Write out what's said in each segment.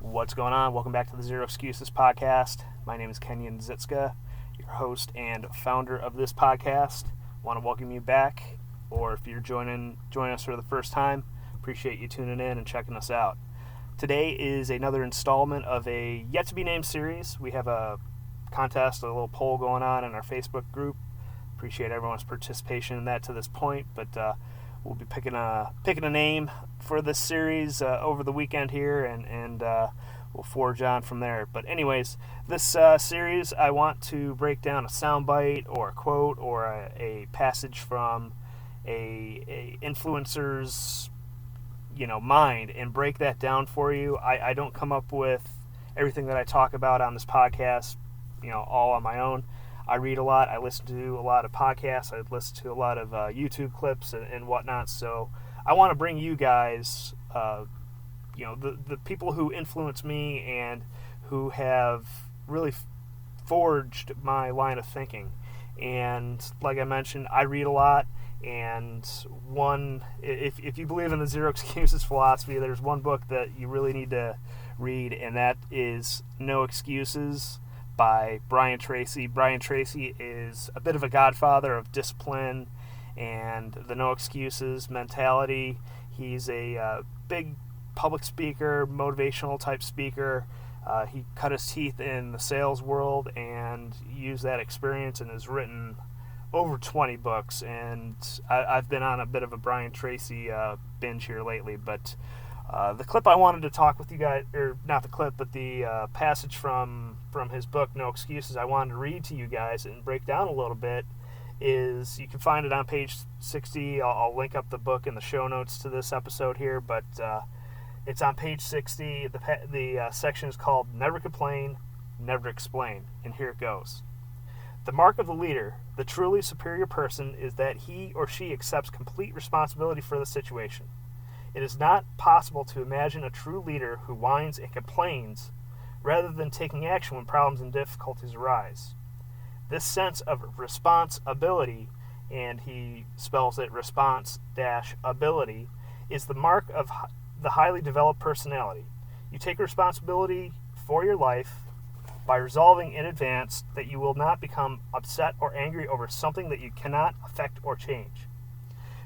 What's going on? Welcome back to the Zero Excuses podcast. My name is Kenyon Zitska, your host and founder of this podcast. I want to welcome you back, or if you're joining us for the first time, appreciate you tuning in and checking us out. Today is another installment of a yet-to-be-named series. We have a contest, a little poll going on in our Facebook group. Appreciate everyone's participation in that to this point, but we'll be picking a name for this series over the weekend here, and we'll forge on from there. But anyways, this series, I want to break down a soundbite or a quote or a passage from a influencer's mind and break that down for you. I don't come up with everything that I talk about on this podcast, all on my own. I read a lot. I listen to a lot of podcasts. I listen to a lot of YouTube clips and whatnot. So I want to bring you guys, the people who influence me and who have really forged my line of thinking. And like I mentioned, I read a lot. And if you believe in the Zero Excuses philosophy, there's one book that you really need to read, and that is No Excuses by Brian Tracey. Brian Tracey is a bit of a godfather of discipline and the no excuses mentality. He's a big public speaker, motivational type speaker. He cut his teeth in the sales world and used that experience and has written over 20 books. And I've been on a bit of a Brian Tracey binge here lately, but the clip I wanted to talk with you guys, or not the clip, but the passage from his book, No Excuses, I wanted to read to you guys and break down a little bit, is you can find it on page 60. I'll link up the book in the show notes to this episode here, but it's on page 60. The section is called Never Complain, Never Explain, and here it goes. The mark of the leader, the truly superior person, is that he or she accepts complete responsibility for the situation. It is not possible to imagine a true leader who whines and complains rather than taking action when problems and difficulties arise. This sense of responsibility, and he spells it response-ability, is the mark of the highly developed personality. You take responsibility for your life by resolving in advance that you will not become upset or angry over something that you cannot affect or change.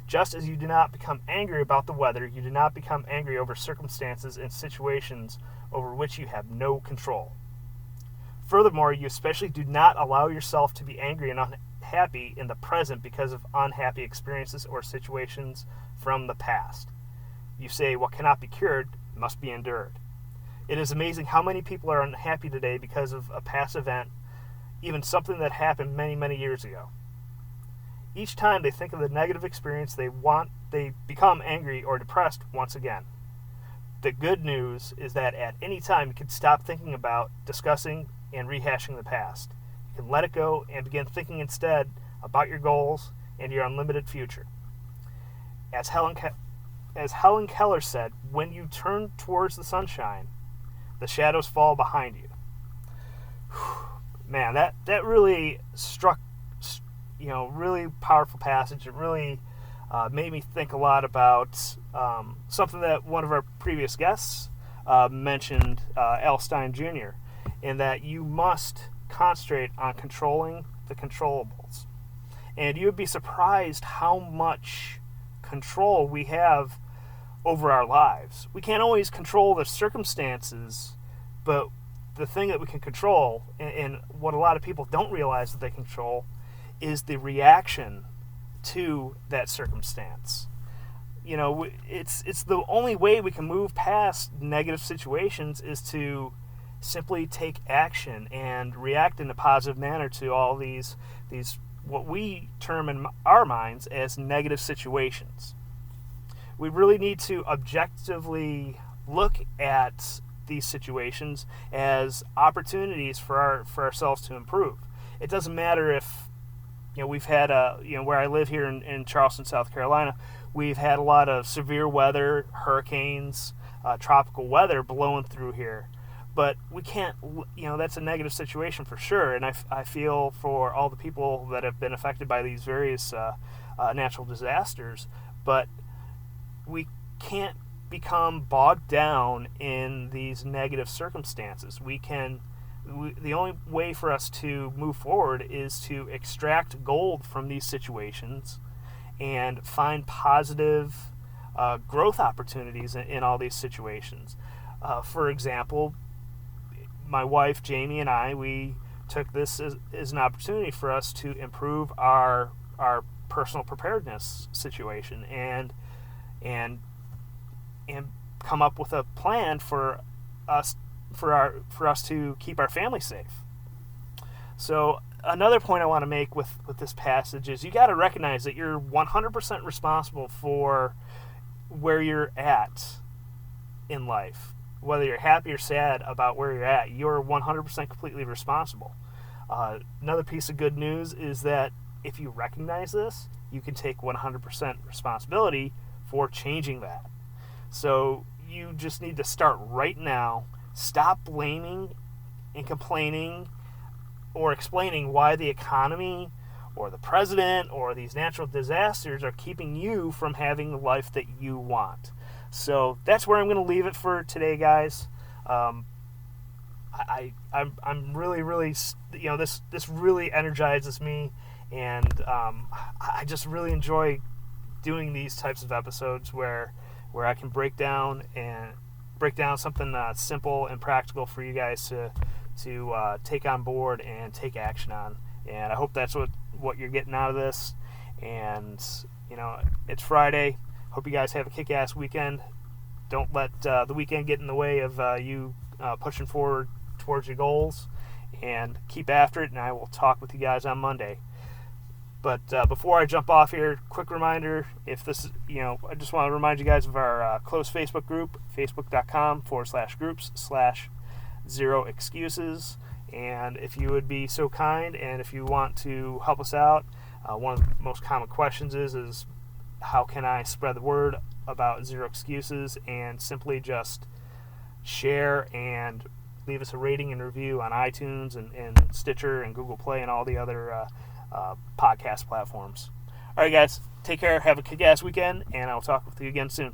Just as you do not become angry about the weather, you do not become angry over circumstances and situations over which you have no control. Furthermore, you especially do not allow yourself to be angry and unhappy in the present because of unhappy experiences or situations from the past. You say what cannot be cured must be endured. It is amazing how many people are unhappy today because of a past event, even something that happened many, many years ago. Each time they think of the negative experience they become angry or depressed once again. The good news is that at any time you can stop thinking about, discussing, and rehashing the past. You can let it go and begin thinking instead about your goals and your unlimited future. As Helen Keller said, when you turn towards the sunshine, the shadows fall behind you. Man, that really struck, really powerful passage. It really made me think a lot about something that one of our previous guests mentioned, Al Stein Jr., in that you must concentrate on controlling the controllables. And you would be surprised how much control we have over our lives. We can't always control the circumstances, but the thing that we can control, and what a lot of people don't realize that they control, is the reaction to that circumstance. It's the only way we can move past negative situations is to simply take action and react in a positive manner to all these what we term in our minds as negative situations. We really need to objectively look at these situations as opportunities for ourselves to improve. It doesn't matter if we've had where I live here in Charleston, South Carolina, we've had a lot of severe weather, hurricanes, tropical weather blowing through here. But we can't, that's a negative situation for sure. And I feel for all the people that have been affected by these various natural disasters. But we can't become bogged down in these negative circumstances. The only way for us to move forward is to extract gold from these situations and find positive growth opportunities in all these situations. For example, my wife Jamie and I, we took this as an opportunity for us to improve our personal preparedness situation and come up with a plan for us to keep our family safe. So another point I want to make with this passage is you got to recognize that you're 100% responsible for where you're at in life. Whether you're happy or sad about where you're at, you're 100% completely responsible. Another piece of good news is that if you recognize this, you can take 100% responsibility for changing that. So you just need to start right now. Stop blaming and complaining or explaining why the economy or the president or these natural disasters are keeping you from having the life that you want. So that's where I'm going to leave it for today, guys. I'm really, this really energizes me, and I just really enjoy doing these types of episodes where I can break down something simple and practical for you guys to take on board and take action on. And I hope that's what you're getting out of this. And it's Friday. Hope you guys have a kick-ass weekend. Don't let the weekend get in the way of you pushing forward towards your goals, and keep after it. And I will talk with you guys on Monday. But before I jump off here, quick reminder, if this, I just want to remind you guys of our closed Facebook group, facebook.com/groups/0excuses. And if you would be so kind, and if you want to help us out, one of the most common questions is how can I spread the word about Zero Excuses? And simply just share and leave us a rating and review on iTunes and Stitcher and Google Play and all the other podcast platforms. All right, guys, take care. Have a kick-ass weekend, and I'll talk with you again soon.